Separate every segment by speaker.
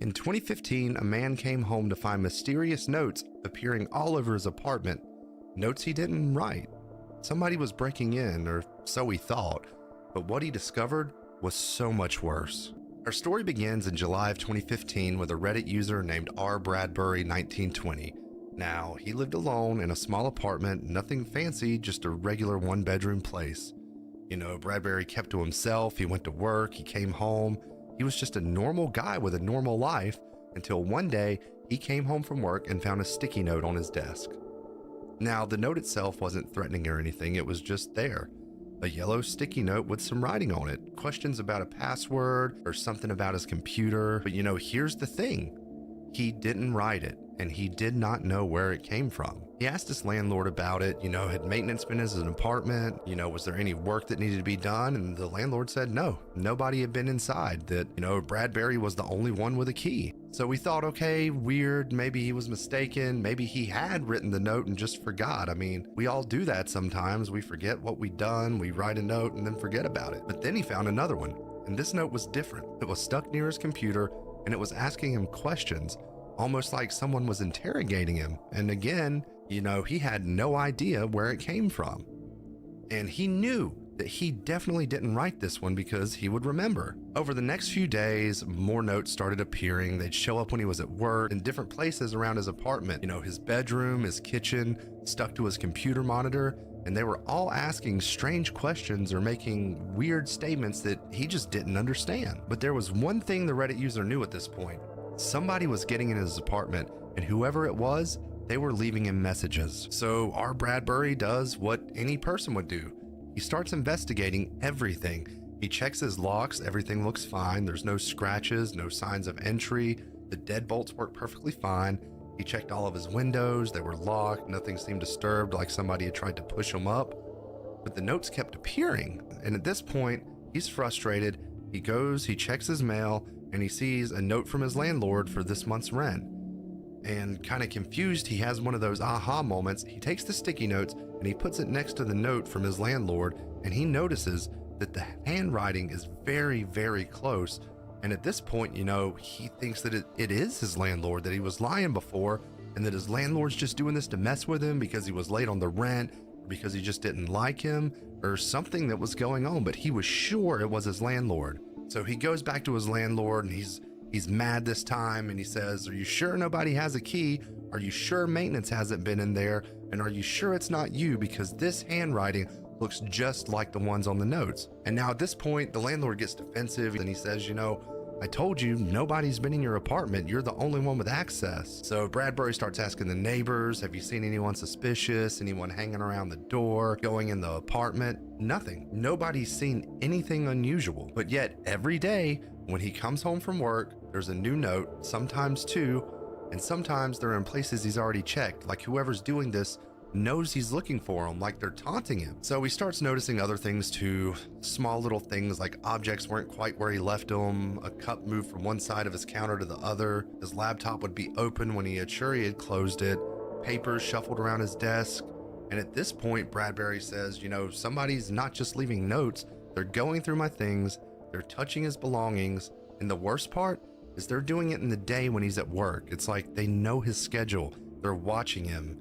Speaker 1: In 2015, a man came home to find mysterious notes appearing all over his apartment. Notes he didn't write. Somebody was breaking in, or so he thought, but what he discovered was so much worse. Our story begins in July of 2015 with a Reddit user named R.Bradbury1920. Now, he lived alone in a small apartment, nothing fancy, just a regular one-bedroom place. You know, Bradbury kept to himself, he went to work, he came home. He was just a normal guy with a normal life until one day he came home from work and found a sticky note on his desk. Now, the note itself wasn't threatening or anything, it was just there. A yellow sticky note with some writing on it, questions about a password or something about his computer. But you know, here's the thing. He didn't write it, and he did not know where it came from. He asked his landlord about it, you know, had maintenance been in his apartment, you know, was there any work that needed to be done? And the landlord said no, nobody had been inside, that, you know, Bradbury was the only one with a key. So we thought, okay, weird, maybe he was mistaken, maybe he had written the note and just forgot. I mean, we all do that sometimes. We forget what we've done, we write a note and then forget about it. But then he found another one, and this note was different. It was stuck near his computer, and it was asking him questions, almost like someone was interrogating him. And again, you know, he had no idea where it came from. And he knew that he definitely didn't write this one because he would remember. Over the next few days, more notes started appearing. They'd show up when he was at work in different places around his apartment. You know, his bedroom, his kitchen, stuck to his computer monitor. And they were all asking strange questions or making weird statements that he just didn't understand. But there was one thing the Reddit user knew at this point. Somebody was getting in his apartment, and whoever it was, they were leaving him messages. So our Bradbury does what any person would do. He starts investigating everything. He checks his locks, everything looks fine. There's no scratches, no signs of entry. The deadbolts work perfectly fine. He checked all of his windows, they were locked, nothing seemed disturbed, like somebody had tried to push them up. But the notes kept appearing, and at this point, he's frustrated. He goes, he checks his mail, and he sees a note from his landlord for this month's rent. And kind of confused, he has one of those aha moments. He takes the sticky notes and he puts it next to the note from his landlord, and he notices that the handwriting is very, very close. And at this point, you know, he thinks that it is his landlord, that he was lying before, and that his landlord's just doing this to mess with him because he was late on the rent, or because he just didn't like him, or something that was going on, but he was sure it was his landlord. So he goes back to his landlord, and he's mad this time, and he says, "Are you sure nobody has a key? Are you sure maintenance hasn't been in there? And are you sure it's not you? Because this handwriting looks just like the ones on the notes." And now at this point, the landlord gets defensive, and he says, "You know, I told you nobody's been in your apartment. You're the only one with access." So Bradbury starts asking the neighbors, "Have you seen anyone suspicious? Anyone hanging around the door, going in the apartment?" Nothing. Nobody's seen anything unusual. But yet every day when he comes home from work, there's a new note, sometimes two, and sometimes they're in places he's already checked, like whoever's doing this knows he's looking for him, like they're taunting him. So he starts noticing other things too, small little things like objects weren't quite where he left them, a cup moved from one side of his counter to the other, his laptop would be open when he had sure he had closed it, papers shuffled around his desk. And at this point, Bradbury says, you know, somebody's not just leaving notes, they're going through my things, they're touching his belongings, and the worst part is they're doing it in the day when he's at work. It's like they know his schedule, they're watching him.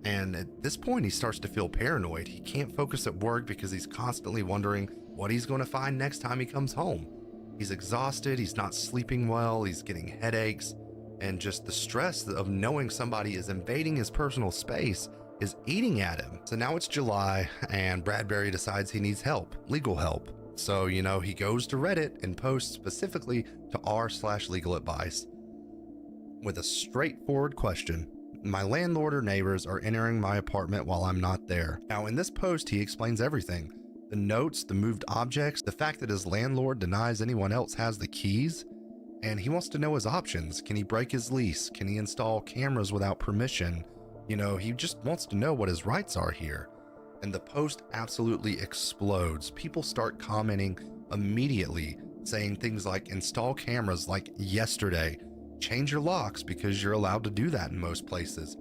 Speaker 1: And at this point, he starts to feel paranoid. He can't focus at work because he's constantly wondering what he's going to find next time he comes home. He's exhausted, he's not sleeping well, he's getting headaches, and just the stress of knowing somebody is invading his personal space is eating at him. So now it's July, and Bradbury decides he needs help, legal help. So, you know, he goes to Reddit and posts specifically to r/legal advice with a straightforward question. My landlord or neighbors are entering my apartment while I'm not there. Now in this post, he explains everything. The notes, the moved objects, the fact that his landlord denies anyone else has the keys, and he wants to know his options. Can he break his lease? Can he install cameras without permission? You know, he just wants to know what his rights are here. And the post absolutely explodes. People start commenting immediately, saying things like install cameras like yesterday, change your locks because you're allowed to do that in most places,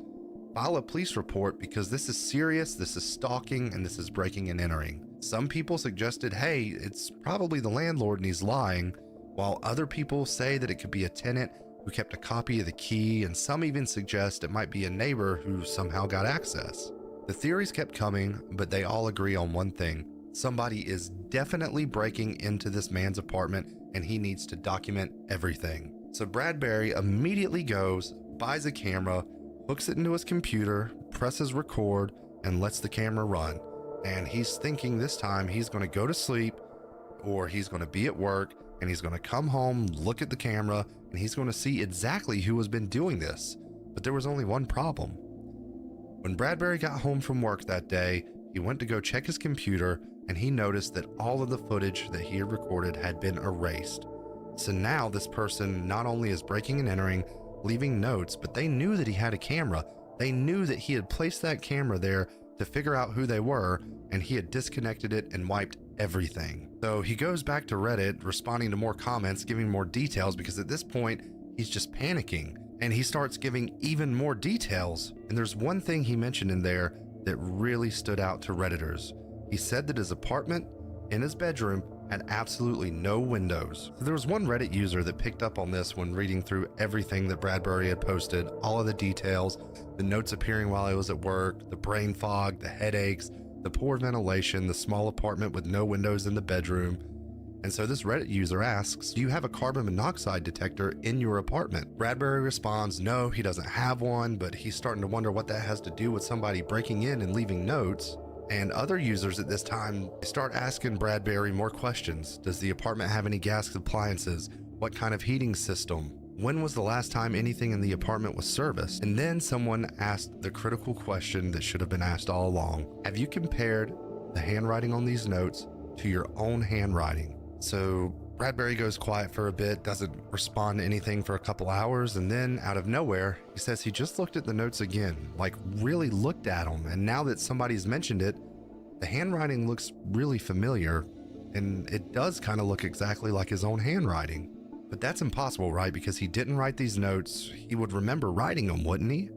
Speaker 1: file a police report because this is serious, this is stalking, and this is breaking and entering. Some people suggested, hey, it's probably the landlord and he's lying, while other people say that it could be a tenant who kept a copy of the key, and some even suggest it might be a neighbor who somehow got access. The theories kept coming, but they all agree on one thing. Somebody is definitely breaking into this man's apartment, and he needs to document everything. So Bradbury immediately goes, buys a camera, hooks it into his computer, presses record, and lets the camera run. And he's thinking this time he's going to go to sleep, or he's going to be at work, and he's going to come home, look at the camera, and he's going to see exactly who has been doing this. But there was only one problem. When Bradbury got home from work that day, he went to go check his computer, and he noticed that all of the footage that he had recorded had been erased. So now this person not only is breaking and entering, leaving notes, but they knew that he had a camera. They knew that he had placed that camera there to figure out who they were, and he had disconnected it and wiped everything. So he goes back to Reddit, responding to more comments, giving more details, because at this point, he's just panicking. And he starts giving even more details. And there's one thing he mentioned in there that really stood out to Redditors. He said that his apartment in his bedroom had absolutely no windows. So there was one Reddit user that picked up on this when reading through everything that Bradbury had posted, all of the details, the notes appearing while he was at work, the brain fog, the headaches, the poor ventilation, the small apartment with no windows in the bedroom. And so this Reddit user asks, do you have a carbon monoxide detector in your apartment? Bradbury responds, no, he doesn't have one, but he's starting to wonder what that has to do with somebody breaking in and leaving notes. And other users at this time start asking Bradbury more questions. Does the apartment have any gas appliances? What kind of heating system? When was the last time anything in the apartment was serviced? And then someone asked the critical question that should have been asked all along. Have you compared the handwriting on these notes to your own handwriting? So Bradbury goes quiet for a bit, doesn't respond to anything for a couple hours, and then out of nowhere, he says he just looked at the notes again, like really looked at them. And now that somebody's mentioned it, the handwriting looks really familiar, and it does kind of look exactly like his own handwriting. But that's impossible, right? Because he didn't write these notes. He would remember writing them, wouldn't he?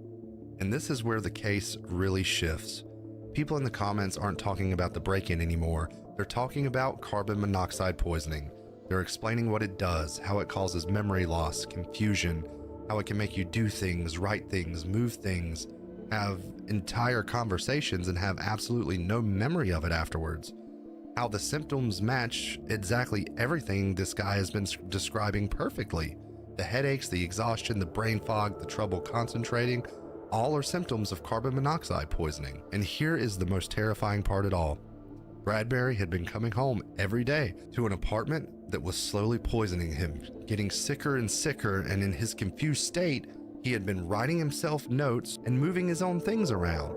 Speaker 1: And this is where the case really shifts. People in the comments aren't talking about the break-in anymore. They're talking about carbon monoxide poisoning. They're explaining what it does, how it causes memory loss, confusion, how it can make you do things, write things, move things, have entire conversations and have absolutely no memory of it afterwards. How the symptoms match exactly everything this guy has been describing perfectly. The headaches, the exhaustion, the brain fog, the trouble concentrating, all are symptoms of carbon monoxide poisoning. And here is the most terrifying part at all. Bradbury had been coming home every day to an apartment that was slowly poisoning him, getting sicker and sicker, and in his confused state, he had been writing himself notes and moving his own things around.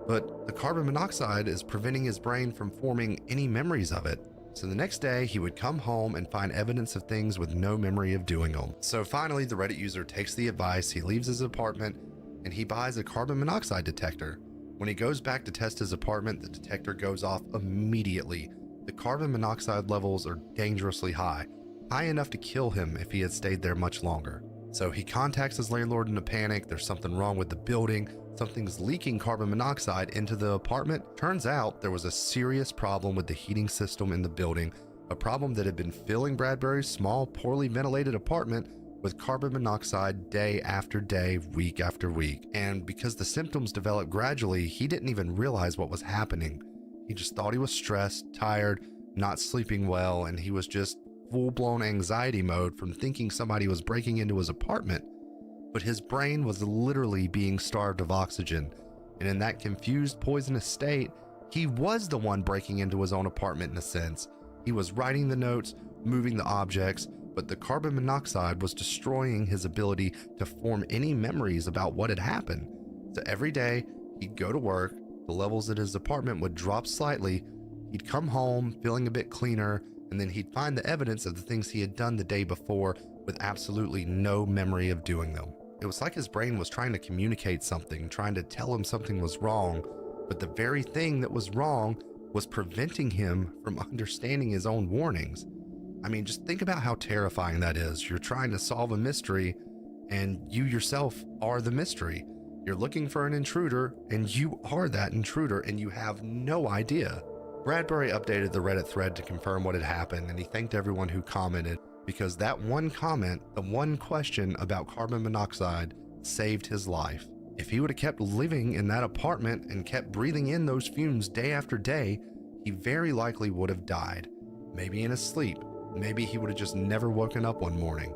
Speaker 1: But the carbon monoxide is preventing his brain from forming any memories of it. So the next day, he would come home and find evidence of things with no memory of doing them. So finally, the Reddit user takes the advice, he leaves his apartment, and he buys a carbon monoxide detector. When he goes back to test his apartment, the detector goes off immediately. The carbon monoxide levels are dangerously high enough to kill him if he had stayed there much longer. So he contacts his landlord in a panic. There's something wrong with the building. Something's leaking carbon monoxide into the apartment. Turns out there was a serious problem with the heating system in the building, a problem that had been filling Bradbury's small, poorly ventilated apartment with carbon monoxide day after day, week after week. And because the symptoms developed gradually, he didn't even realize what was happening. He just thought he was stressed, tired, not sleeping well, and he was just full-blown anxiety mode from thinking somebody was breaking into his apartment. But his brain was literally being starved of oxygen. And in that confused, poisonous state, he was the one breaking into his own apartment in a sense. He was writing the notes, moving the objects, but the carbon monoxide was destroying his ability to form any memories about what had happened. So every day, he'd go to work, the levels at his apartment would drop slightly, he'd come home feeling a bit cleaner, and then he'd find the evidence of the things he had done the day before with absolutely no memory of doing them. It was like his brain was trying to communicate something, trying to tell him something was wrong, but the very thing that was wrong was preventing him from understanding his own warnings. I mean, just think about how terrifying that is. You're trying to solve a mystery, and you yourself are the mystery. You're looking for an intruder, and you are that intruder, and you have no idea. Bradbury updated the Reddit thread to confirm what had happened, and he thanked everyone who commented, because that one comment, the one question about carbon monoxide, saved his life. If he would have kept living in that apartment and kept breathing in those fumes day after day, he very likely would have died. Maybe in his sleep. Maybe he would have just never woken up one morning.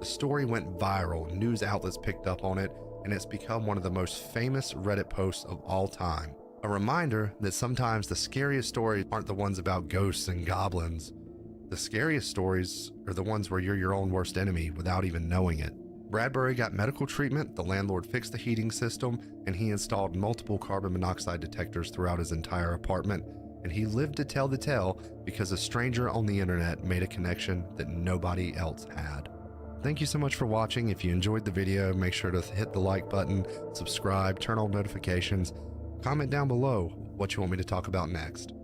Speaker 1: The story went viral, news outlets picked up on it, and it's become one of the most famous Reddit posts of all time. A reminder that sometimes the scariest stories aren't the ones about ghosts and goblins. The scariest stories are the ones where you're your own worst enemy without even knowing it. Bradbury got medical treatment, the landlord fixed the heating system, and he installed multiple carbon monoxide detectors throughout his entire apartment, and he lived to tell the tale because a stranger on the internet made a connection that nobody else had. Thank you so much for watching. If you enjoyed the video, make sure to hit the like button, subscribe, turn on notifications, comment down below what you want me to talk about next.